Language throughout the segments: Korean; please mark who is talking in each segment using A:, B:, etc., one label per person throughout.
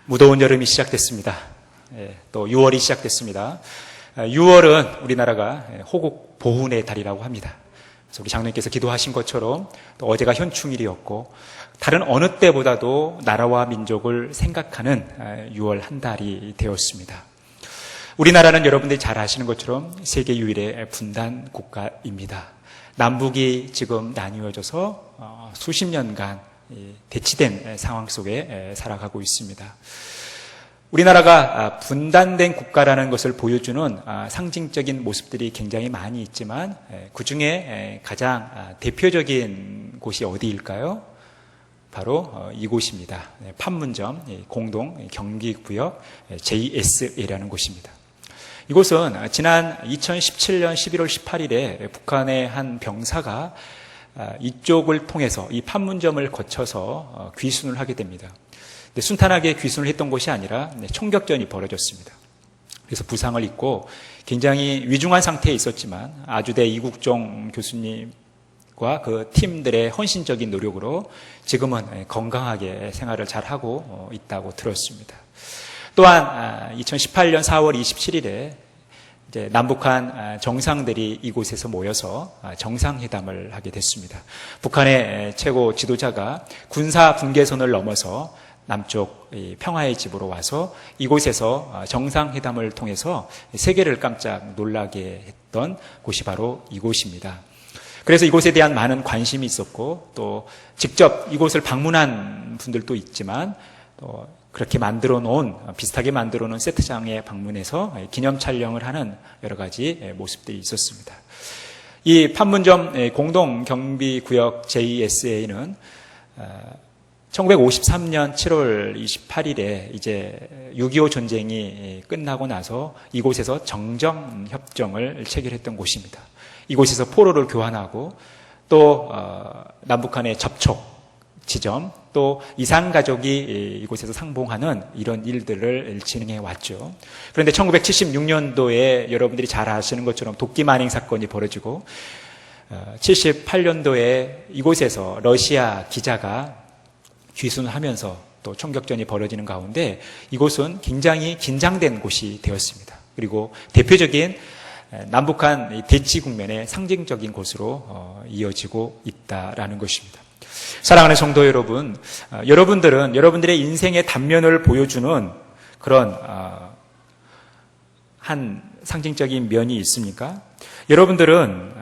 A: 무더운 여름이 시작됐습니다. 또 6월이 시작됐습니다. 6월은 우리나라가 호국 보훈의 달이라고 합니다. 그래서 우리 장로님께서 기도하신 것처럼 또 어제가 현충일이었고 다른 어느 때보다도 나라와 민족을 생각하는 6월 한 달이 되었습니다. 우리나라는 여러분들이 잘 아시는 것처럼 세계 유일의 분단 국가입니다. 남북이 지금 나뉘어져서 수십 년간 대치된 상황 속에 살아가고 있습니다. 우리나라가 분단된 국가라는 것을 보여주는 상징적인 모습들이 굉장히 많이 있지만 그 중에 가장 대표적인 곳이 어디일까요? 바로 이곳입니다. 판문점 공동 경비구역 JSA라는 곳입니다. 이곳은 지난 2017년 11월 18일에 북한의 한 병사가 이쪽을 통해서 이 판문점을 거쳐서 귀순을 하게 됩니다. 근데 순탄하게 귀순을 했던 것이 아니라 총격전이 벌어졌습니다. 그래서 부상을 입고 굉장히 위중한 상태에 있었지만 아주대 이국종 교수님과 그 팀들의 헌신적인 노력으로 지금은 건강하게 생활을 잘하고 있다고 들었습니다. 또한 2018년 4월 27일에 이제 남북한 정상들이 이곳에서 모여서 정상회담을 하게 됐습니다. 북한의 최고 지도자가 군사 분계선을 넘어서 남쪽 평화의 집으로 와서 이곳에서 정상회담을 통해서 세계를 깜짝 놀라게 했던 곳이 바로 이곳입니다. 그래서 이곳에 대한 많은 관심이 있었고 또 직접 이곳을 방문한 분들도 있지만 또 그렇게 비슷하게 만들어 놓은 세트장에 방문해서 기념 촬영을 하는 여러 가지 모습들이 있었습니다. 이 판문점 공동경비구역 JSA는 1953년 7월 28일에 이제 6.25 전쟁이 끝나고 나서 이곳에서 정전협정을 체결했던 곳입니다. 이곳에서 포로를 교환하고 또 남북한의 접촉 지점 또 이산가족이 이곳에서 상봉하는 이런 일들을 진행해 왔죠. 그런데 1976년도에 여러분들이 잘 아시는 것처럼 도끼 만행 사건이 벌어지고 78년도에 이곳에서 러시아 기자가 귀순을 하면서 또 총격전이 벌어지는 가운데 이곳은 굉장히 긴장된 곳이 되었습니다. 그리고 대표적인 남북한 대치 국면의 상징적인 곳으로 이어지고 있다라는 것입니다. 사랑하는 성도 여러분, 여러분들은 여러분들의 인생의 단면을 보여주는 그런 한 상징적인 면이 있습니까? 여러분들은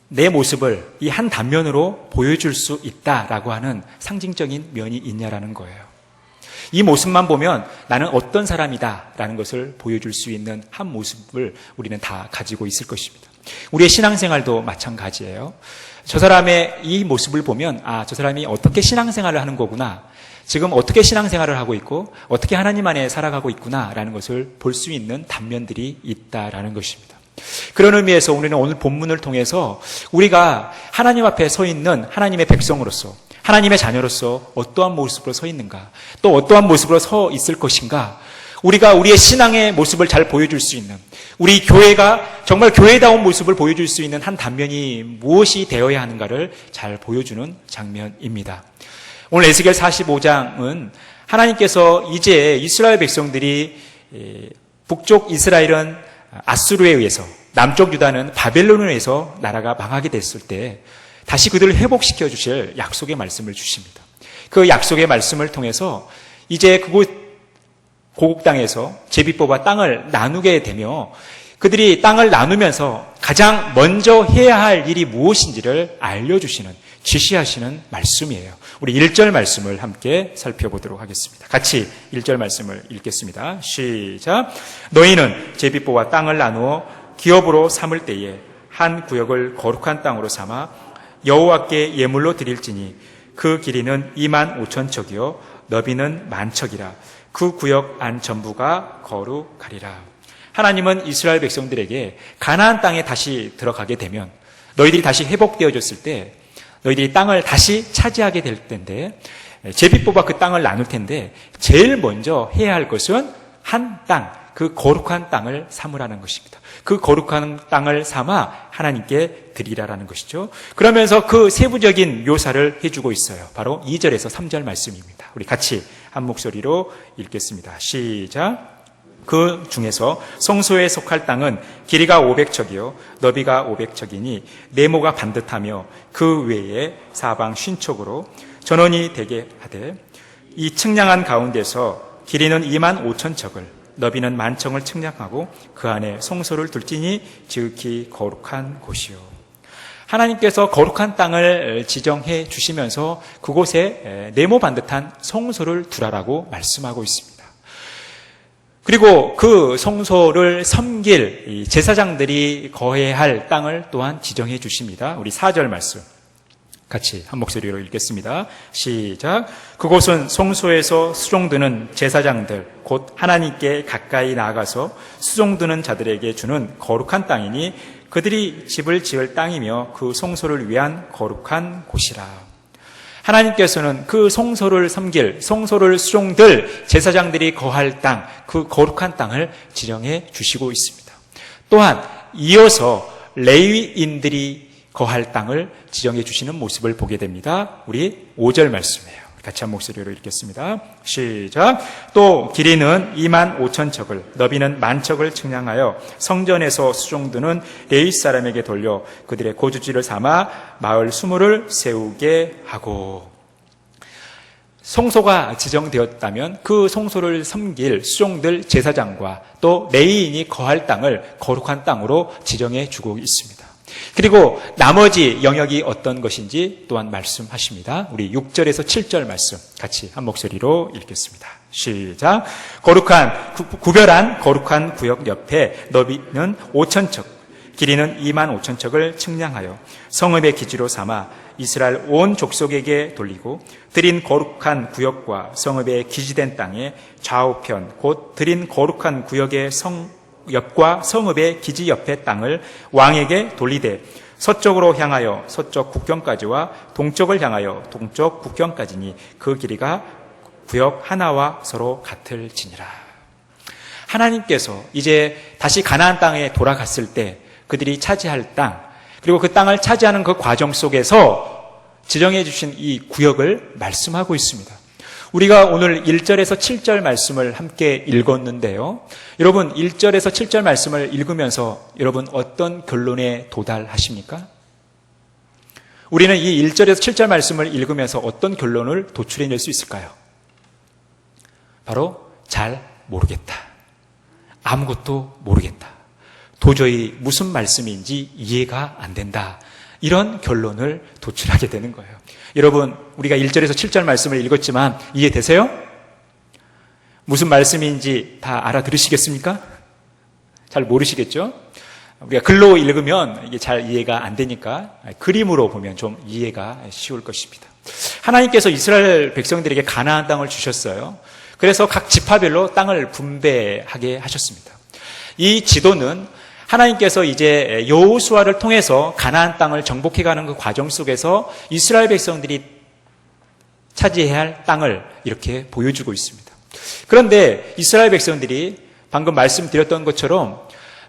A: 내 모습을 이 한 단면으로 보여줄 수 있다라고 하는 상징적인 면이 있냐라는 거예요. 이 모습만 보면 나는 어떤 사람이다라는 것을 보여줄 수 있는 한 모습을 우리는 다 가지고 있을 것입니다. 우리의 신앙생활도 마찬가지예요. 저 사람의 이 모습을 보면 저 사람이 어떻게 신앙생활을 하는 거구나. 지금 어떻게 신앙생활을 하고 있고 어떻게 하나님 안에 살아가고 있구나라는 것을 볼 수 있는 단면들이 있다라는 것입니다. 그런 의미에서 우리는 오늘 본문을 통해서 우리가 하나님 앞에 서 있는 하나님의 백성으로서 하나님의 자녀로서 어떠한 모습으로 서 있는가 또 어떠한 모습으로 서 있을 것인가 우리가 우리의 신앙의 모습을 잘 보여줄 수 있는 우리 교회가 정말 교회다운 모습을 보여줄 수 있는 한 단면이 무엇이 되어야 하는가를 잘 보여주는 장면입니다. 오늘 에스겔 45장은 하나님께서 이제 이스라엘 백성들이 북쪽 이스라엘은 아수르에 의해서 남쪽 유다는 바벨론에 의해서 나라가 망하게 됐을 때 다시 그들을 회복시켜 주실 약속의 말씀을 주십니다. 그 약속의 말씀을 통해서 이제 그곳 고국 땅에서 제비 뽑아 땅을 나누게 되며 그들이 땅을 나누면서 가장 먼저 해야 할 일이 무엇인지를 알려주시는 지시하시는 말씀이에요. 우리 1절 말씀을 함께 살펴보도록 하겠습니다. 같이 1절 말씀을 읽겠습니다. 시작. 너희는 제비 뽑아 땅을 나누어 기업으로 삼을 때에 한 구역을 거룩한 땅으로 삼아 여호와께 예물로 드릴지니 그 길이는 25,000척이요 너비는 10,000척이라. 그 구역 안 전부가 거룩하리라. 하나님은 이스라엘 백성들에게 가나안 땅에 다시 들어가게 되면 너희들이 다시 회복되어졌을 때 너희들이 땅을 다시 차지하게 될 텐데 제비 뽑아 그 땅을 나눌 텐데 제일 먼저 해야 할 것은 한 땅, 그 거룩한 땅을 삼으라는 것입니다. 그 거룩한 땅을 삼아 하나님께 드리라라는 것이죠. 그러면서 그 세부적인 묘사를 해주고 있어요. 바로 2절에서 3절 말씀입니다. 우리 같이 한 목소리로 읽겠습니다. 시작. 그 중에서 성소에 속할 땅은 길이가 500척이요 너비가 500척이니 네모가 반듯하며 그 외에 사방 50척으로 전원이 되게 하되 이 측량한 가운데서 길이는 25,000척을 너비는 10,000척을 측량하고 그 안에 성소를 둘지니 지극히 거룩한 곳이요. 하나님께서 거룩한 땅을 지정해 주시면서 그곳에 네모 반듯한 성소를 두라라고 말씀하고 있습니다. 그리고 그 성소를 섬길 제사장들이 거해야 할 땅을 또한 지정해 주십니다. 우리 4절 말씀 같이 한 목소리로 읽겠습니다. 시작. 그곳은 성소에서 수종드는 제사장들 곧 하나님께 가까이 나아가서 수종드는 자들에게 주는 거룩한 땅이니 그들이 집을 지을 땅이며 그 성소를 위한 거룩한 곳이라. 하나님께서는 그 성소를 섬길, 성소를 수종들 제사장들이 거할 땅, 그 거룩한 땅을 지정해 주시고 있습니다. 또한 이어서 레위인들이 거할 땅을 지정해 주시는 모습을 보게 됩니다. 우리 5절 말씀이에요. 같이 한 목소리로 읽겠습니다. 시작. 또 길이는 25,000척을 너비는 10,000척을 측량하여 성전에서 수종드는 레위 사람에게 돌려 그들의 거주지를 삼아 마을 20을 세우게 하고. 성소가 지정되었다면 그 성소를 섬길 수종들 제사장과 또 레위인이 거할 땅을 거룩한 땅으로 지정해 주고 있습니다. 그리고 나머지 영역이 어떤 것인지 또한 말씀하십니다. 우리 6절에서 7절 말씀 같이 한 목소리로 읽겠습니다. 시작. 구별한 거룩한 구역 옆에 너비는 5,000척, 길이는 25,000척을 측량하여 성읍의 기지로 삼아 이스라엘 온 족속에게 돌리고 드린 거룩한 구역과 성읍의 기지된 땅의 좌우편 곧 드린 거룩한 구역의 옆과 성읍의 기지 옆의 땅을 왕에게 돌리되 서쪽으로 향하여 서쪽 국경까지와 동쪽을 향하여 동쪽 국경까지니 그 길이가 구역 하나와 서로 같을지니라. 하나님께서 이제 다시 가나안 땅에 돌아갔을 때 그들이 차지할 땅, 그리고 그 땅을 차지하는 그 과정 속에서 지정해 주신 이 구역을 말씀하고 있습니다. 우리가 오늘 1절에서 7절 말씀을 함께 읽었는데요. 여러분 1절에서 7절 말씀을 읽으면서 여러분 어떤 결론에 도달하십니까? 우리는 이 1절에서 7절 말씀을 읽으면서 어떤 결론을 도출해낼 수 있을까요? 바로 잘 모르겠다. 아무것도 모르겠다. 도저히 무슨 말씀인지 이해가 안 된다. 이런 결론을 도출하게 되는 거예요. 여러분, 우리가 1절에서 7절 말씀을 읽었지만 이해되세요? 무슨 말씀인지 다 알아들으시겠습니까? 잘 모르시겠죠? 우리가 글로 읽으면 이게 잘 이해가 안 되니까 그림으로 보면 좀 이해가 쉬울 것입니다. 하나님께서 이스라엘 백성들에게 가나안 땅을 주셨어요. 그래서 각 지파별로 땅을 분배하게 하셨습니다. 이 지도는 하나님께서 이제 여호수아를 통해서 가나안 땅을 정복해가는 그 과정 속에서 이스라엘 백성들이 차지해야 할 땅을 이렇게 보여주고 있습니다. 그런데 이스라엘 백성들이 방금 말씀드렸던 것처럼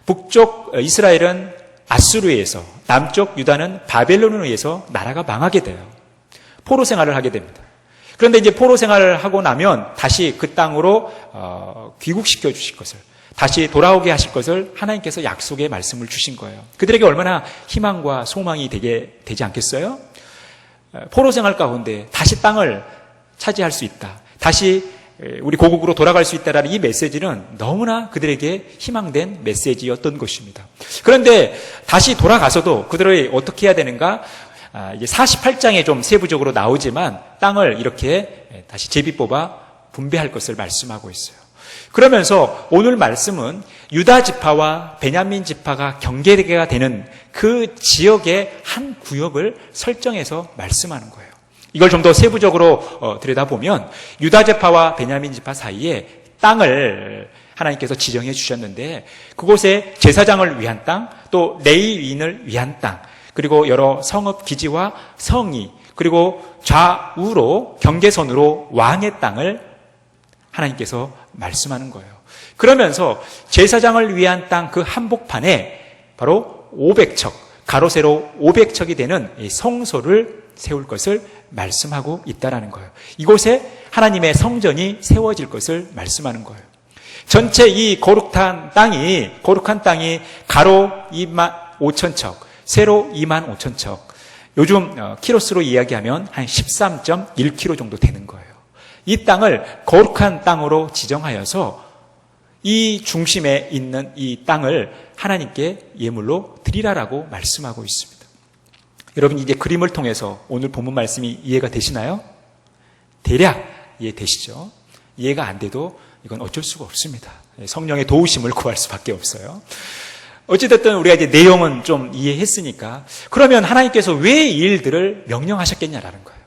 A: 북쪽 이스라엘은 아수르에 의해서, 남쪽 유다는 바벨론에 의해서 나라가 망하게 돼요. 포로 생활을 하게 됩니다. 그런데 이제 포로 생활을 하고 나면 다시 그 땅으로 귀국시켜 주실 것을, 다시 돌아오게 하실 것을 하나님께서 약속의 말씀을 주신 거예요. 그들에게 얼마나 희망과 소망이 되지 않겠어요? 포로 생활 가운데 다시 땅을 차지할 수 있다. 다시 우리 고국으로 돌아갈 수 있다라는 이 메시지는 너무나 그들에게 희망된 메시지였던 것입니다. 그런데 다시 돌아가서도 그들이 어떻게 해야 되는가? 이제 48장에 좀 세부적으로 나오지만 땅을 이렇게 다시 제비 뽑아 분배할 것을 말씀하고 있어요. 그러면서 오늘 말씀은 유다 지파와 베냐민 지파가 경계가 되는 그 지역의 한 구역을 설정해서 말씀하는 거예요. 이걸 좀 더 세부적으로 들여다보면 유다 지파와 베냐민 지파 사이에 땅을 하나님께서 지정해 주셨는데 그곳에 제사장을 위한 땅, 또 레위인을 위한 땅, 그리고 여러 성읍 기지와 성이, 그리고 좌우로 경계선으로 왕의 땅을 하나님께서 말씀하는 거예요. 그러면서 제사장을 위한 땅 그 한복판에 바로 500척, 가로 세로 500척이 되는 이 성소를 세울 것을 말씀하고 있다라는 거예요. 이곳에 하나님의 성전이 세워질 것을 말씀하는 거예요. 전체 이 거룩한 땅이 가로 25,000척, 세로 25,000척, 요즘 키로수로 이야기하면 한 13.1km 정도 되는 거예요. 이 땅을 거룩한 땅으로 지정하여서 이 중심에 있는 이 땅을 하나님께 예물로 드리라라고 말씀하고 있습니다. 여러분, 이제 그림을 통해서 오늘 본문 말씀이 이해가 되시나요? 대략 이해되시죠? 이해가 안 돼도 이건 어쩔 수가 없습니다. 성령의 도우심을 구할 수밖에 없어요. 어찌됐든 우리가 이제 내용은 좀 이해했으니까, 그러면 하나님께서 왜 이 일들을 명령하셨겠냐라는 거예요.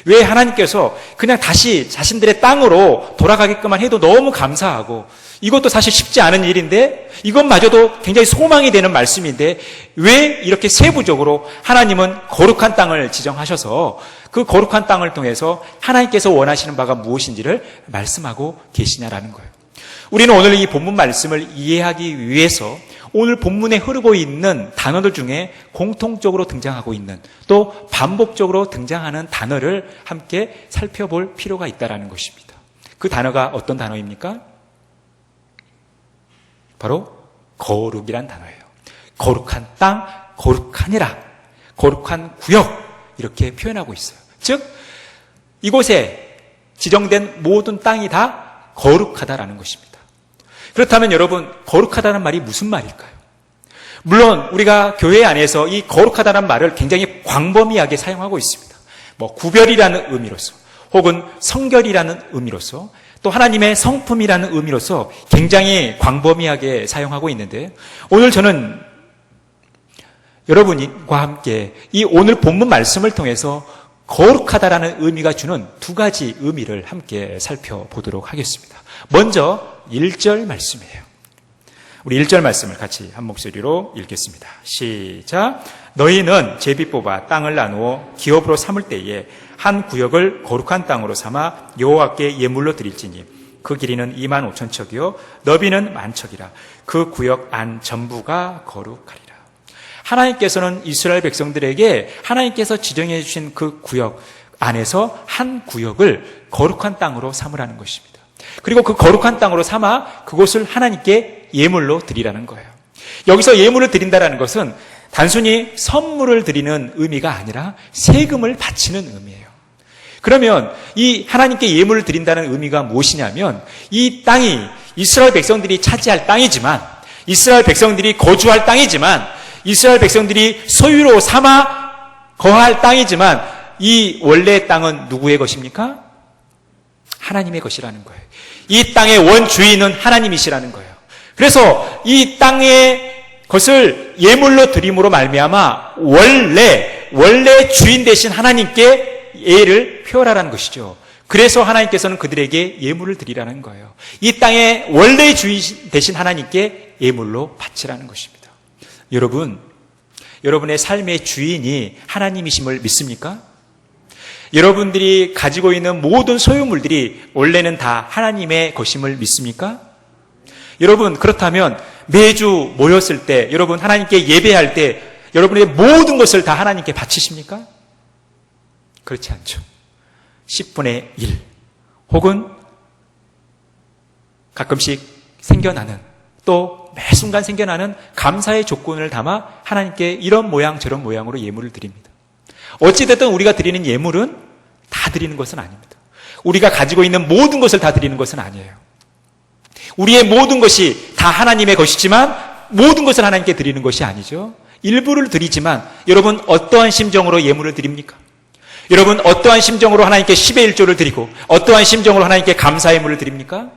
A: 왜 하나님께서 그냥 다시 자신들의 땅으로 돌아가게끔만 해도 너무 감사하고, 이것도 사실 쉽지 않은 일인데, 이것마저도 굉장히 소망이 되는 말씀인데, 왜 이렇게 세부적으로 하나님은 거룩한 땅을 지정하셔서 그 거룩한 땅을 통해서 하나님께서 원하시는 바가 무엇인지를 말씀하고 계시냐라는 거예요. 우리는 오늘 이 본문 말씀을 이해하기 위해서 오늘 본문에 흐르고 있는 단어들 중에 공통적으로 등장하고 있는, 또 반복적으로 등장하는 단어를 함께 살펴볼 필요가 있다는 것입니다. 그 단어가 어떤 단어입니까? 바로 거룩이란 단어예요. 거룩한 땅, 거룩하니라, 거룩한 구역, 이렇게 표현하고 있어요. 즉, 이곳에 지정된 모든 땅이 다 거룩하다라는 것입니다. 그렇다면 여러분, 거룩하다는 말이 무슨 말일까요? 물론 우리가 교회 안에서 이 거룩하다는 말을 굉장히 광범위하게 사용하고 있습니다. 구별이라는 의미로서, 혹은 성결이라는 의미로서, 또 하나님의 성품이라는 의미로서 굉장히 광범위하게 사용하고 있는데, 오늘 저는 여러분과 함께 이 오늘 본문 말씀을 통해서 거룩하다라는 의미가 주는 두 가지 의미를 함께 살펴보도록 하겠습니다. 먼저 1절 말씀이에요. 우리 1절 말씀을 같이 한 목소리로 읽겠습니다. 시작. 너희는 제비 뽑아 땅을 나누어 기업으로 삼을 때에 한 구역을 거룩한 땅으로 삼아 여호와께 예물로 드릴지니 그 길이는 25,000척이요 너비는 10,000척이라. 그 구역 안 전부가 거룩하리라. 하나님께서는 이스라엘 백성들에게 하나님께서 지정해 주신 그 구역 안에서 한 구역을 거룩한 땅으로 삼으라는 것입니다. 그리고 그 거룩한 땅으로 삼아 그곳을 하나님께 예물로 드리라는 거예요. 여기서 예물을 드린다는 것은 단순히 선물을 드리는 의미가 아니라 세금을 바치는 의미예요. 그러면 이 하나님께 예물을 드린다는 의미가 무엇이냐면, 이 땅이 이스라엘 백성들이 차지할 땅이지만, 이스라엘 백성들이 거주할 땅이지만, 이스라엘 백성들이 소유로 삼아 거할 땅이지만, 이 원래 땅은 누구의 것입니까? 하나님의 것이라는 거예요. 이 땅의 원주인은 하나님이시라는 거예요. 그래서 이 땅의 것을 예물로 드림으로 말미암아 원래 주인 되신 하나님께 예를 표하라는 것이죠. 그래서 하나님께서는 그들에게 예물을 드리라는 거예요. 이 땅의 원래 주인 되신 하나님께 예물로 바치라는 것입니다. 여러분, 여러분의 삶의 주인이 하나님이심을 믿습니까? 여러분들이 가지고 있는 모든 소유물들이 원래는 다 하나님의 것임을 믿습니까? 여러분, 그렇다면 매주 모였을 때, 여러분 하나님께 예배할 때 여러분의 모든 것을 다 하나님께 바치십니까? 그렇지 않죠. 10분의 1 혹은 가끔씩 생겨나는, 또 매 순간 생겨나는 감사의 조건을 담아 하나님께 이런 모양 저런 모양으로 예물을 드립니다. 어찌됐든 우리가 드리는 예물은 다 드리는 것은 아닙니다. 우리가 가지고 있는 모든 것을 다 드리는 것은 아니에요. 우리의 모든 것이 다 하나님의 것이지만 모든 것을 하나님께 드리는 것이 아니죠. 일부를 드리지만, 여러분 어떠한 심정으로 예물을 드립니까? 여러분 어떠한 심정으로 하나님께 10의 1조를 드리고 어떠한 심정으로 하나님께 감사의 예물을 드립니까?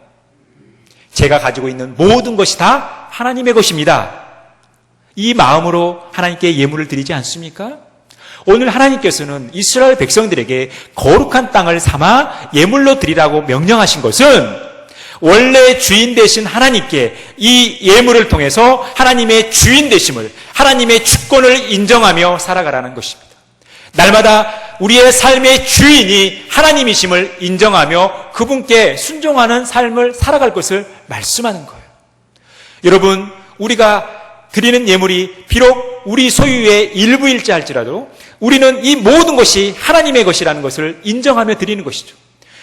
A: 제가 가지고 있는 모든 것이 다 하나님의 것입니다. 이 마음으로 하나님께 예물을 드리지 않습니까? 오늘 하나님께서는 이스라엘 백성들에게 거룩한 땅을 삼아 예물로 드리라고 명령하신 것은 원래 주인 되신 하나님께 이 예물을 통해서 하나님의 주인 되심을, 하나님의 주권을 인정하며 살아가라는 것입니다. 날마다 우리의 삶의 주인이 하나님이심을 인정하며 그분께 순종하는 삶을 살아갈 것을 말씀하는 거예요. 여러분, 우리가 드리는 예물이 비록 우리 소유의 일부일지 할지라도 우리는 이 모든 것이 하나님의 것이라는 것을 인정하며 드리는 것이죠.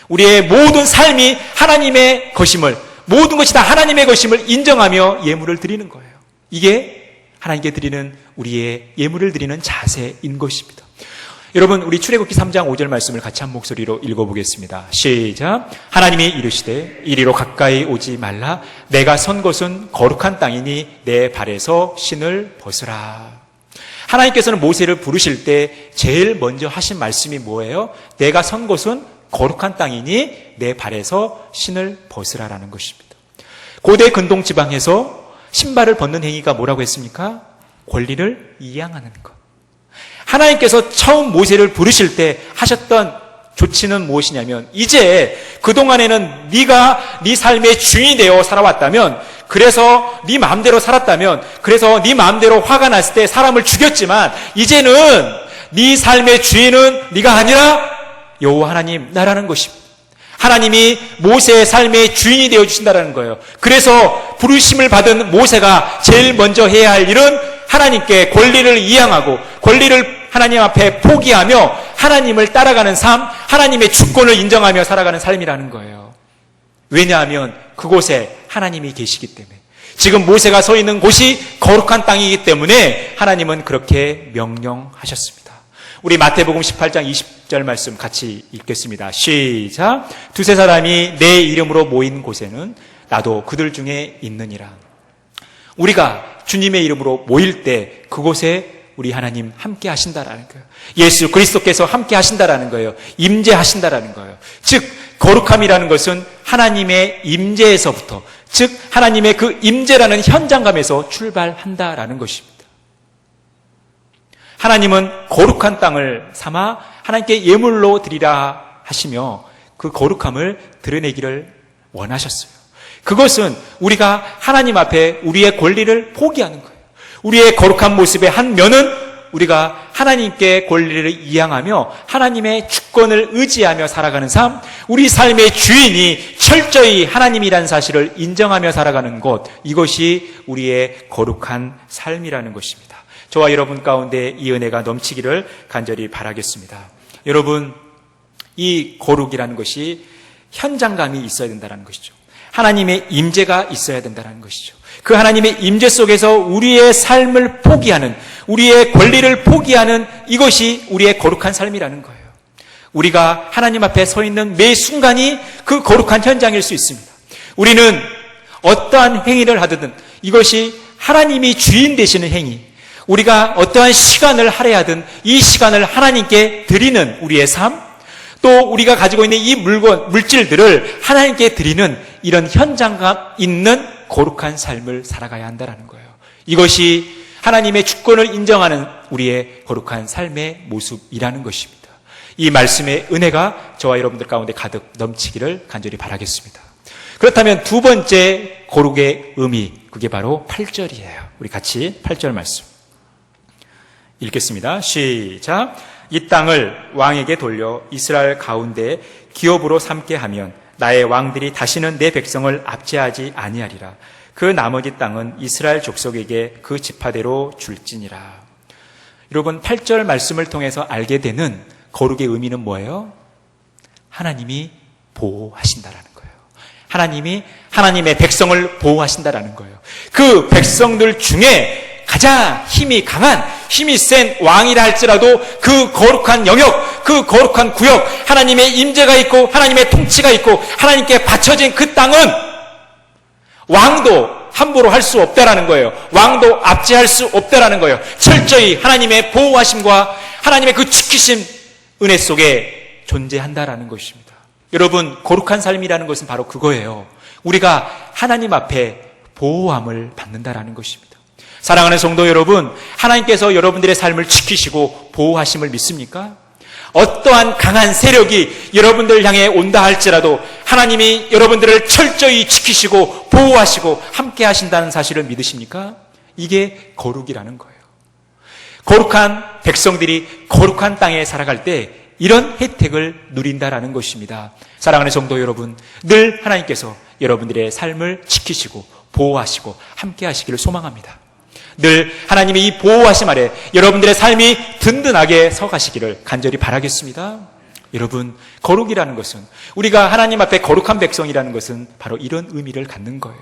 A: 우리의 모든 삶이 하나님의 것임을, 모든 것이 다 하나님의 것임을 인정하며 예물을 드리는 거예요. 이게 하나님께 드리는, 우리의 예물을 드리는 자세인 것입니다. 여러분, 우리 출애굽기 3장 5절 말씀을 같이 한 목소리로 읽어보겠습니다. 시작. 하나님이 이르시되 이리로 가까이 오지 말라. 내가 선 곳은 거룩한 땅이니 내 발에서 신을 벗으라. 하나님께서는 모세를 부르실 때 제일 먼저 하신 말씀이 뭐예요? 내가 선 곳은 거룩한 땅이니 내 발에서 신을 벗으라라는 것입니다. 고대 근동 지방에서 신발을 벗는 행위가 뭐라고 했습니까? 권리를 이양하는 것. 하나님께서 처음 모세를 부르실 때 하셨던 조치는 무엇이냐면, 이제 그동안에는 네가 네 삶의 주인이 되어 살아왔다면, 그래서 네 마음대로 살았다면, 그래서 네 마음대로 화가 났을 때 사람을 죽였지만, 이제는 네 삶의 주인은 네가 아니라 여호와 하나님 나라는 것입니다. 하나님이 모세의 삶의 주인이 되어주신다는 거예요. 그래서 부르심을 받은 모세가 제일 먼저 해야 할 일은 하나님께 권리를 이양하고 권리를 하나님 앞에 포기하며 하나님을 따라가는 삶, 하나님의 주권을 인정하며 살아가는 삶이라는 거예요. 왜냐하면 그곳에 하나님이 계시기 때문에, 지금 모세가 서 있는 곳이 거룩한 땅이기 때문에 하나님은 그렇게 명령하셨습니다. 우리 마태복음 18장 20절 말씀 같이 읽겠습니다. 시작. 두세 사람이 내 이름으로 모인 곳에는 나도 그들 중에 있느니라. 우리가 주님의 이름으로 모일 때 그곳에 우리 하나님 함께 하신다라는 거예요. 예수 그리스도께서 함께 하신다라는 거예요. 임재하신다라는 거예요. 즉 거룩함이라는 것은 하나님의 임재에서부터, 즉 하나님의 그 임재라는 현장감에서 출발한다라는 것입니다. 하나님은 거룩한 땅을 삼아 하나님께 예물로 드리라 하시며 그 거룩함을 드러내기를 원하셨어요. 그것은 우리가 하나님 앞에 우리의 권리를 포기하는 거예요. 우리의 거룩한 모습의 한 면은 우리가 하나님께 권리를 이양하며 하나님의 주권을 의지하며 살아가는 삶, 우리 삶의 주인이 철저히 하나님이라는 사실을 인정하며 살아가는 것, 이것이 우리의 거룩한 삶이라는 것입니다. 저와 여러분 가운데 이 은혜가 넘치기를 간절히 바라겠습니다. 여러분, 이 거룩이라는 것이 현장감이 있어야 된다는 것이죠. 하나님의 임재가 있어야 된다는 것이죠. 그 하나님의 임재 속에서 우리의 삶을 포기하는, 우리의 권리를 포기하는, 이것이 우리의 거룩한 삶이라는 거예요. 우리가 하나님 앞에 서 있는 매 순간이 그 거룩한 현장일 수 있습니다. 우리는 어떠한 행위를 하든 이것이 하나님이 주인 되시는 행위, 우리가 어떠한 시간을 할애하든 이 시간을 하나님께 드리는 우리의 삶, 또 우리가 가지고 있는 이 물질들을 하나님께 드리는 이런 현장감 있는 거룩한 삶을 살아가야 한다는 거예요. 이것이 하나님의 주권을 인정하는 우리의 거룩한 삶의 모습이라는 것입니다. 이 말씀의 은혜가 저와 여러분들 가운데 가득 넘치기를 간절히 바라겠습니다. 그렇다면 두 번째 거룩의 의미, 그게 바로 8절이에요. 우리 같이 8절 말씀 읽겠습니다. 시작. 이 땅을 왕에게 돌려 이스라엘 가운데 기업으로 삼게 하면 나의 왕들이 다시는 내 백성을 압제하지 아니하리라. 그 나머지 땅은 이스라엘 족속에게 그 지파대로 줄지니라. 여러분, 8절 말씀을 통해서 알게 되는 거룩의 의미는 뭐예요? 하나님이 보호하신다라는 거예요. 하나님이 하나님의 백성을 보호하신다라는 거예요. 그 백성들 중에 가장 힘이 강한, 힘이 센 왕이라 할지라도 그 거룩한 영역, 그 거룩한 구역, 하나님의 임재가 있고 하나님의 통치가 있고 하나님께 바쳐진 그 땅은 왕도 함부로 할 수 없다라는 거예요. 왕도 압제할 수 없다라는 거예요. 철저히 하나님의 보호하심과 하나님의 그 지키심 은혜 속에 존재한다라는 것입니다. 여러분, 거룩한 삶이라는 것은 바로 그거예요. 우리가 하나님 앞에 보호함을 받는다라는 것입니다. 사랑하는 성도 여러분, 하나님께서 여러분들의 삶을 지키시고 보호하심을 믿습니까? 어떠한 강한 세력이 여러분들 향해 온다 할지라도 하나님이 여러분들을 철저히 지키시고 보호하시고 함께 하신다는 사실을 믿으십니까? 이게 거룩이라는 거예요. 거룩한 백성들이 거룩한 땅에 살아갈 때 이런 혜택을 누린다라는 것입니다. 사랑하는 성도 여러분, 늘 하나님께서 여러분들의 삶을 지키시고 보호하시고 함께 하시기를 소망합니다. 늘 하나님의 이 보호하심 아래 여러분들의 삶이 든든하게 서가시기를 간절히 바라겠습니다. 여러분, 거룩이라는 것은, 우리가 하나님 앞에 거룩한 백성이라는 것은 바로 이런 의미를 갖는 거예요.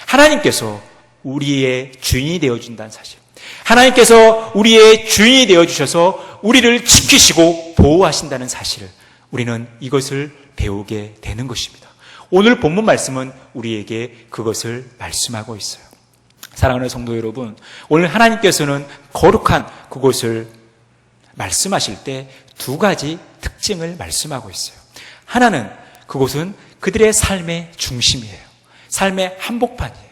A: 하나님께서 우리의 주인이 되어준다는 사실, 하나님께서 우리의 주인이 되어주셔서 우리를 지키시고 보호하신다는 사실, 우리는 이것을 배우게 되는 것입니다. 오늘 본문 말씀은 우리에게 그것을 말씀하고 있어요. 사랑하는 성도 여러분, 오늘 하나님께서는 거룩한 그곳을 말씀하실 때 두 가지 특징을 말씀하고 있어요. 하나는 그곳은 그들의 삶의 중심이에요. 삶의 한복판이에요.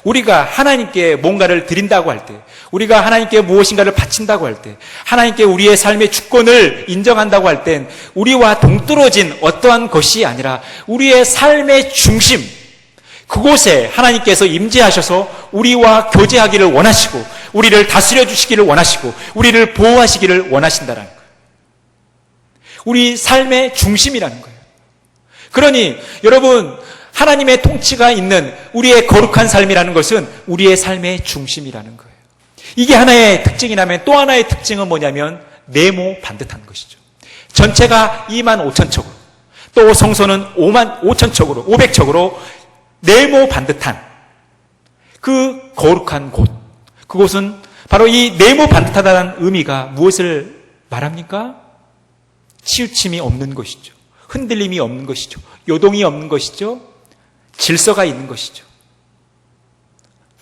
A: 우리가 하나님께 뭔가를 드린다고 할 때, 우리가 하나님께 무엇인가를 바친다고 할 때, 하나님께 우리의 삶의 주권을 인정한다고 할 땐 우리와 동떨어진 어떠한 것이 아니라 우리의 삶의 중심, 그곳에 하나님께서 임재하셔서 우리와 교제하기를 원하시고, 우리를 다스려 주시기를 원하시고, 우리를 보호하시기를 원하신다는 거예요. 우리 삶의 중심이라는 거예요. 그러니 여러분, 하나님의 통치가 있는 우리의 거룩한 삶이라는 것은 우리의 삶의 중심이라는 거예요. 이게 하나의 특징이라면 또 하나의 특징은 뭐냐면 네모 반듯한 것이죠. 전체가 25,000척으로, 또 성소는 55,000척으로, 500척으로 네모 반듯한 그 거룩한 곳, 그곳은 바로 이 네모 반듯하다는 의미가 무엇을 말합니까? 치우침이 없는 것이죠. 흔들림이 없는 것이죠. 요동이 없는 것이죠. 질서가 있는 것이죠.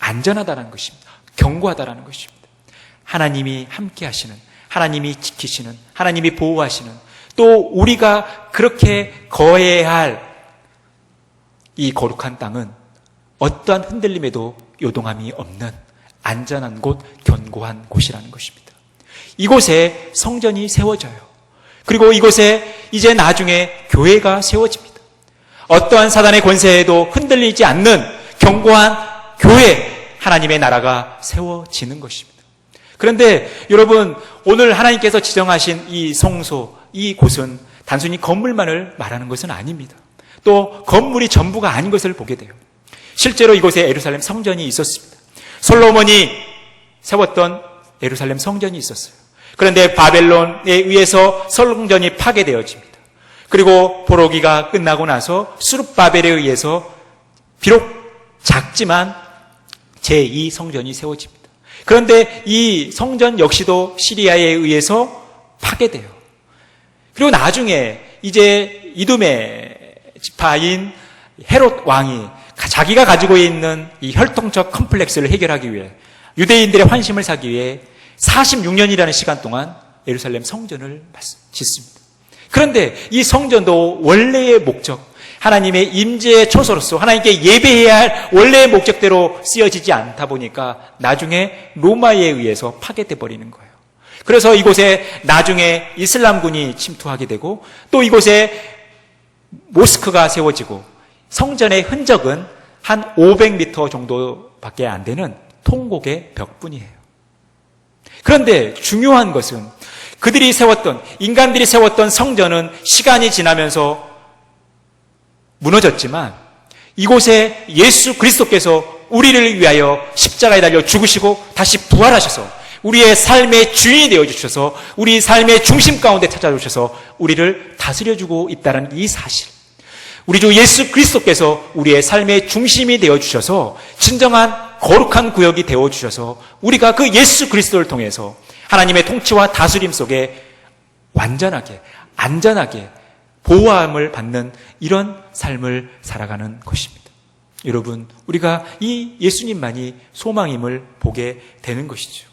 A: 안전하다는 것입니다. 견고하다는 것입니다. 하나님이 함께 하시는, 하나님이 지키시는, 하나님이 보호하시는, 또 우리가 그렇게 거해야 할 이 거룩한 땅은 어떠한 흔들림에도 요동함이 없는 안전한 곳, 견고한 곳이라는 것입니다. 이곳에 성전이 세워져요. 그리고 이곳에 이제 나중에 교회가 세워집니다. 어떠한 사단의 권세에도 흔들리지 않는 견고한 교회, 하나님의 나라가 세워지는 것입니다. 그런데 여러분, 오늘 하나님께서 지정하신 이 성소, 이 곳은 단순히 건물만을 말하는 것은 아닙니다. 또 건물이 전부가 아닌 것을 보게 돼요. 실제로 이곳에 예루살렘 성전이 있었습니다. 솔로몬이 세웠던 예루살렘 성전이 있었어요. 그런데 바벨론에 의해서 성전이 파괴되어집니다. 그리고 포로기가 끝나고 나서 수룹바벨에 의해서 비록 작지만 제2 성전이 세워집니다. 그런데 이 성전 역시도 시리아에 의해서 파괴돼요. 그리고 나중에 이제 이두메 지파인 헤롯 왕이 자기가 가지고 있는 이 혈통적 컴플렉스를 해결하기 위해, 유대인들의 환심을 사기 위해 46년이라는 시간 동안 예루살렘 성전을 짓습니다. 그런데 이 성전도 원래의 목적, 하나님의 임재의 처소로서 하나님께 예배해야 할 원래의 목적대로 쓰여지지 않다 보니까 나중에 로마에 의해서 파괴돼 버리는 거예요. 그래서 이곳에 나중에 이슬람군이 침투하게 되고, 또 이곳에 모스크가 세워지고, 성전의 흔적은 한 500m 정도밖에 안 되는 통곡의 벽뿐이에요. 그런데 중요한 것은 인간들이 세웠던 성전은 시간이 지나면서 무너졌지만, 이곳에 예수 그리스도께서 우리를 위하여 십자가에 달려 죽으시고 다시 부활하셔서 우리의 삶의 주인이 되어주셔서 우리 삶의 중심 가운데 찾아주셔서 우리를 다스려주고 있다는 이 사실, 우리 주 예수 그리스도께서 우리의 삶의 중심이 되어주셔서 진정한 거룩한 구역이 되어주셔서 우리가 그 예수 그리스도를 통해서 하나님의 통치와 다스림 속에 완전하게, 안전하게 보호함을 받는 이런 삶을 살아가는 것입니다. 여러분, 우리가 이 예수님만이 소망임을 보게 되는 것이죠.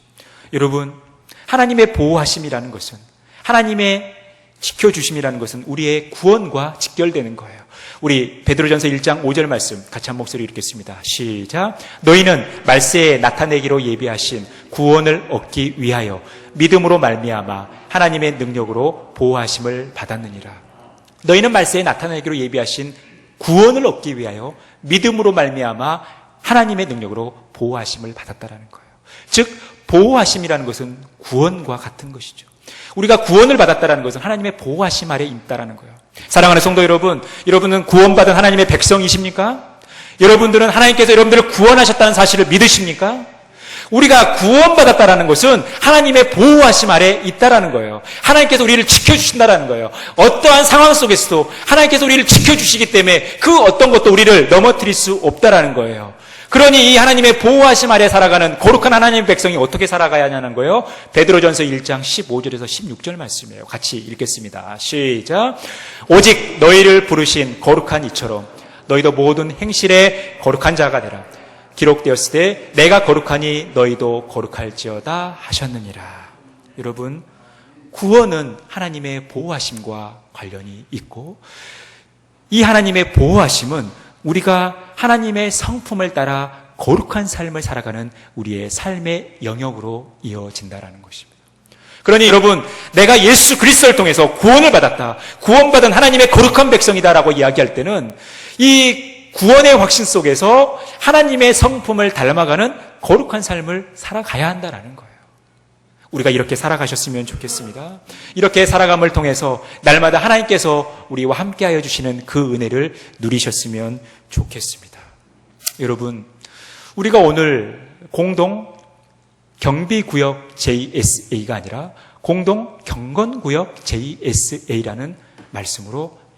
A: 여러분, 하나님의 보호하심이라는 것은, 하나님의 지켜주심이라는 것은 우리의 구원과 직결되는 거예요. 우리 베드로전서 1장 5절 말씀 같이 한 목소리 읽겠습니다. 시작. 너희는 말세에 나타내기로 예비하신 구원을 얻기 위하여 믿음으로 말미암아 하나님의 능력으로 보호하심을 받았느니라. 너희는 말세에 나타내기로 예비하신 구원을 얻기 위하여 믿음으로 말미암아 하나님의 능력으로 보호하심을 받았다라는 거예요. 즉 보호하심이라는 것은 구원과 같은 것이죠. 우리가 구원을 받았다는 것은 하나님의 보호하심 아래 있다라는 거예요. 사랑하는 성도 여러분, 여러분은 구원받은 하나님의 백성이십니까? 여러분들은 하나님께서 여러분들을 구원하셨다는 사실을 믿으십니까? 우리가 구원받았다라는 것은 하나님의 보호하심 아래 있다라는 거예요. 하나님께서 우리를 지켜주신다라는 거예요. 어떠한 상황 속에서도 하나님께서 우리를 지켜주시기 때문에 그 어떤 것도 우리를 넘어뜨릴 수 없다라는 거예요. 그러니 이 하나님의 보호하심 아래 살아가는 거룩한 하나님의 백성이 어떻게 살아가야 하냐는 거예요. 베드로전서 1장 15절에서 16절 말씀이에요. 같이 읽겠습니다. 시작. 오직 너희를 부르신 거룩한 이처럼 너희도 모든 행실에 거룩한 자가 되라. 기록되었을 때 내가 거룩하니 너희도 거룩할지어다 하셨느니라. 여러분, 구원은 하나님의 보호하심과 관련이 있고 이 하나님의 보호하심은 우리가 하나님의 성품을 따라 거룩한 삶을 살아가는 우리의 삶의 영역으로 이어진다는 것입니다. 그러니 여러분, 내가 예수 그리스도를 통해서 구원을 받았다, 구원받은 하나님의 거룩한 백성이다라고 이야기할 때는 이 구원의 확신 속에서 하나님의 성품을 닮아가는 거룩한 삶을 살아가야 한다는 거예요. 우리가 이렇게 살아가셨으면 좋겠습니다. 이렇게 살아감을 통해서 날마다 하나님께서 우리와 함께하여 주시는 그 은혜를 누리셨으면 좋겠습니다. 여러분, 우리가 오늘 공동 경비구역 JSA가 아니라 공동 경건구역 JSA라는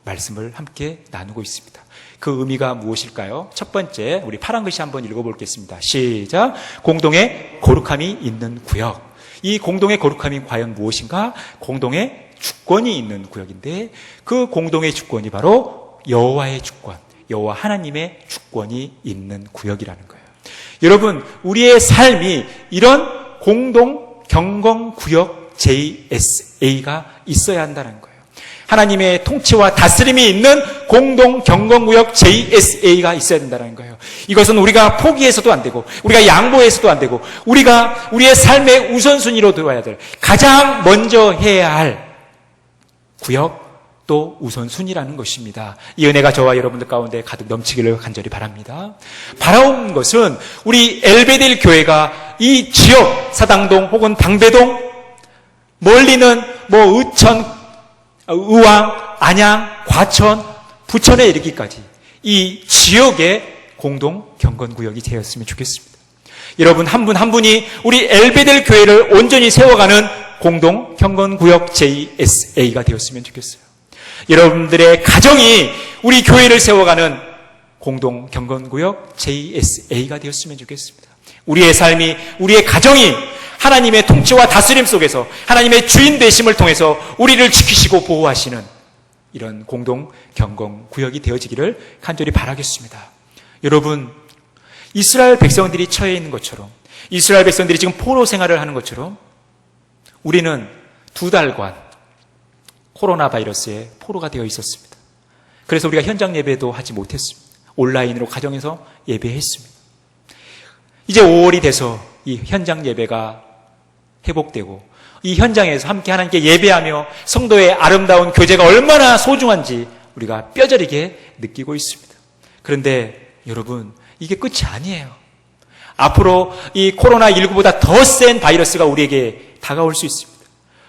A: 말씀을 함께 나누고 있습니다. 그 의미가 무엇일까요? 첫 번째, 우리 파란 글씨 한번 읽어보겠습니다. 시작. 공동의 거룩함이 있는 구역. 이 공동의 거룩함이 과연 무엇인가? 공동의 주권이 있는 구역인데 그 공동의 주권이 바로 여호와의 주권, 여호와 하나님의 주권이 있는 구역이라는 거예요. 여러분, 우리의 삶이 이런 공동 경건구역 JSA가 있어야 한다는 거예요. 하나님의 통치와 다스림이 있는 공동 경건구역 JSA가 있어야 된다는 거예요. 이것은 우리가 포기해서도 안 되고 우리가 양보해서도 안 되고 우리가 우리의 삶의 우선순위로 두어야 될 가장 먼저 해야 할 구역 또 우선순위라는 것입니다. 이 은혜가 저와 여러분들 가운데 가득 넘치기를 간절히 바랍니다. 바라온 것은 우리 엘베델 교회가 이 지역 사당동 혹은 방배동 멀리는 의천 의왕, 안양, 과천, 부천에 이르기까지 이 지역의 공동 경건구역이 되었으면 좋겠습니다. 여러분 한 분 한 분이 우리 엘베델 교회를 온전히 세워가는 공동 경건구역 JSA가 되었으면 좋겠어요. 여러분들의 가정이 우리 교회를 세워가는 공동 경건구역 JSA가 되었으면 좋겠습니다. 우리의 삶이, 우리의 가정이 하나님의 통치와 다스림 속에서 하나님의 주인 되심을 통해서 우리를 지키시고 보호하시는 이런 공동 경건 구역이 되어지기를 간절히 바라겠습니다. 여러분, 이스라엘 백성들이 처해 있는 것처럼, 이스라엘 백성들이 지금 포로 생활을 하는 것처럼 우리는 2달간 코로나 바이러스에 포로가 되어 있었습니다. 그래서 우리가 현장 예배도 하지 못했습니다. 온라인으로 가정에서 예배했습니다. 이제 5월이 돼서 이 현장 예배가 회복되고 이 현장에서 함께 하나님께 예배하며 성도의 아름다운 교제가 얼마나 소중한지 우리가 뼈저리게 느끼고 있습니다. 그런데 여러분, 이게 끝이 아니에요. 앞으로 이 코로나19보다 더 센 바이러스가 우리에게 다가올 수 있습니다.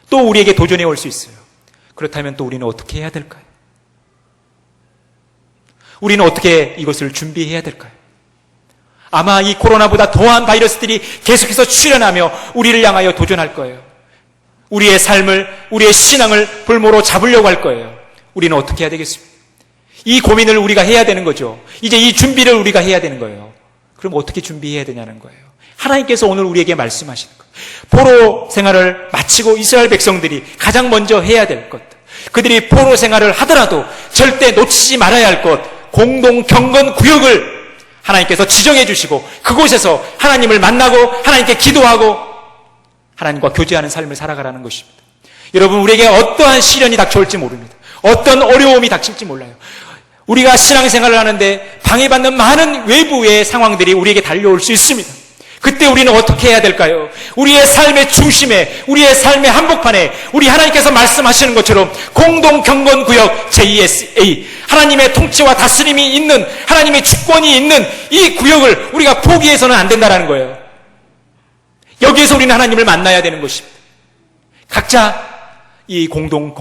A: 또 우리에게 도전해 올 수 있어요. 그렇다면 또 우리는 어떻게 해야 될까요? 우리는 어떻게 이것을 준비해야 될까요? 아마 이 코로나보다 더한 바이러스들이 계속해서 출현하며 우리를 향하여 도전할 거예요. 우리의 삶을, 우리의 신앙을 볼모로 잡으려고 할 거예요. 우리는 어떻게 해야 되겠습니까? 이 고민을 우리가 해야 되는 거죠. 이제 이 준비를 우리가 해야 되는 거예요. 그럼 어떻게 준비해야 되냐는 거예요. 하나님께서 오늘 우리에게 말씀하시는 거예요. 포로 생활을 마치고 이스라엘 백성들이 가장 먼저 해야 될 것, 그들이 포로 생활을 하더라도 절대 놓치지 말아야 할 것, 공동 경건 구역을 하나님께서 지정해 주시고 그곳에서 하나님을 만나고 하나님께 기도하고 하나님과 교제하는 삶을 살아가라는 것입니다. 여러분, 우리에게 어떠한 시련이 닥쳐올지 모릅니다. 어떤 어려움이 닥칠지 몰라요. 우리가 신앙생활을 하는데 방해받는 많은 외부의 상황들이 우리에게 달려올 수 있습니다. 그때 우리는 어떻게 해야 될까요? 우리의 삶의 중심에, 우리의 삶의 한복판에 우리 하나님께서 말씀하시는 것처럼 공동 경건구역 JSA, 하나님의 통치와 다스림이 있는, 하나님의 주권이 있는 이 구역을 우리가 포기해서는 안 된다는 거예요. 여기에서 우리는 하나님을 만나야 되는 것입니다. 각자 이 공동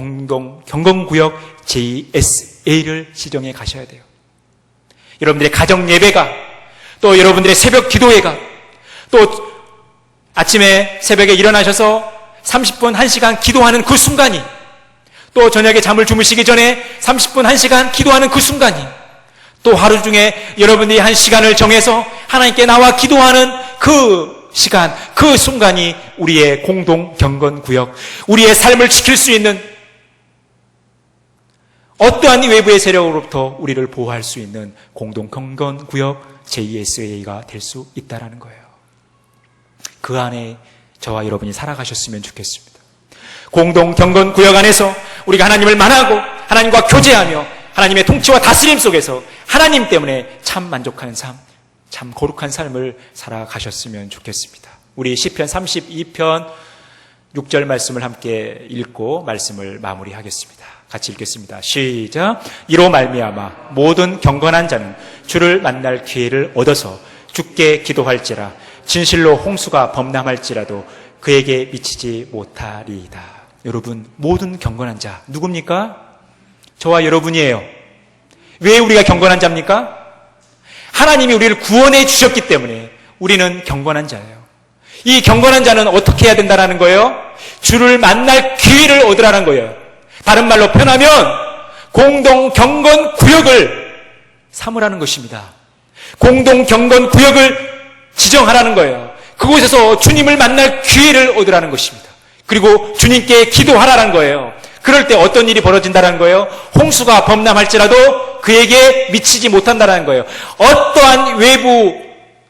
A: 경건구역 JSA를 지정해 가셔야 돼요. 여러분들의 가정 예배가, 또 여러분들의 새벽 기도회가, 또 아침에 새벽에 일어나셔서 30분, 1시간 기도하는 그 순간이, 또 저녁에 잠을 주무시기 전에 30분, 1시간 기도하는 그 순간이, 또 하루 중에 여러분들이 한 시간을 정해서 하나님께 나와 기도하는 그 시간, 그 순간이 우리의 공동 경건구역, 우리의 삶을 지킬 수 있는, 어떠한 외부의 세력으로부터 우리를 보호할 수 있는 공동 경건구역 JSA가 될 수 있다는 거예요. 그 안에 저와 여러분이 살아가셨으면 좋겠습니다. 공동 경건구역 안에서 우리가 하나님을 만나고 하나님과 교제하며 하나님의 통치와 다스림 속에서 하나님 때문에 참 만족하는 삶, 참 거룩한 삶을 살아가셨으면 좋겠습니다. 우리 시편 32편 6절 말씀을 함께 읽고 말씀을 마무리하겠습니다. 같이 읽겠습니다. 시작. 이로 말미암아 모든 경건한 자는 주를 만날 기회를 얻어서 주께 기도할지라 진실로 홍수가 범람할지라도 그에게 미치지 못하리이다. 여러분, 모든 경건한 자 누굽니까? 저와 여러분이에요. 왜 우리가 경건한 자입니까? 하나님이 우리를 구원해 주셨기 때문에 우리는 경건한 자예요. 이 경건한 자는 어떻게 해야 된다는 거예요? 주를 만날 기회를 얻으라는 거예요. 다른 말로 표현하면 공동 경건 구역을 삼으라는 것입니다. 공동 경건 구역을 지정하라는 거예요. 그곳에서 주님을 만날 기회를 얻으라는 것입니다. 그리고 주님께 기도하라는 거예요. 그럴 때 어떤 일이 벌어진다는 거예요? 홍수가 범람할지라도 그에게 미치지 못한다는 거예요. 어떠한 외부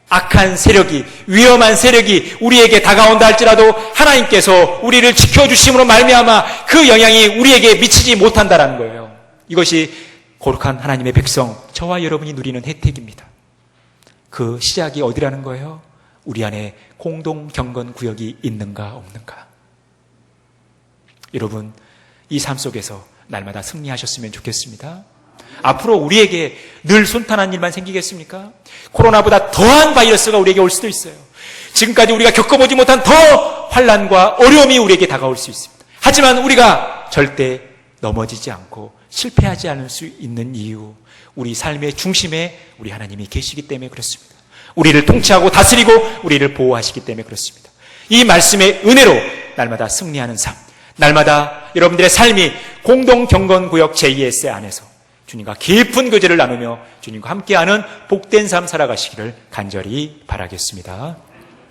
A: 악한 세력이, 위험한 세력이 우리에게 다가온다 할지라도 하나님께서 우리를 지켜주심으로 말미암아 그 영향이 우리에게 미치지 못한다는 거예요. 이것이 거룩한 하나님의 백성, 저와 여러분이 누리는 혜택입니다. 그 시작이 어디라는 거예요? 우리 안에 공동 경건 구역이 있는가 없는가. 여러분, 이 삶 속에서 날마다 승리하셨으면 좋겠습니다. 앞으로 우리에게 늘 순탄한 일만 생기겠습니까? 코로나보다 더한 바이러스가 우리에게 올 수도 있어요. 지금까지 우리가 겪어보지 못한 더 환난과 어려움이 우리에게 다가올 수 있습니다. 하지만 우리가 절대 넘어지지 않고 실패하지 않을 수 있는 이유, 우리 삶의 중심에 우리 하나님이 계시기 때문에 그렇습니다. 우리를 통치하고 다스리고 우리를 보호하시기 때문에 그렇습니다. 이 말씀의 은혜로 날마다 승리하는 삶, 날마다 여러분들의 삶이 공동 경건구역 JS 안에서 주님과 깊은 교제를 나누며 주님과 함께하는 복된 삶 살아가시기를 간절히 바라겠습니다.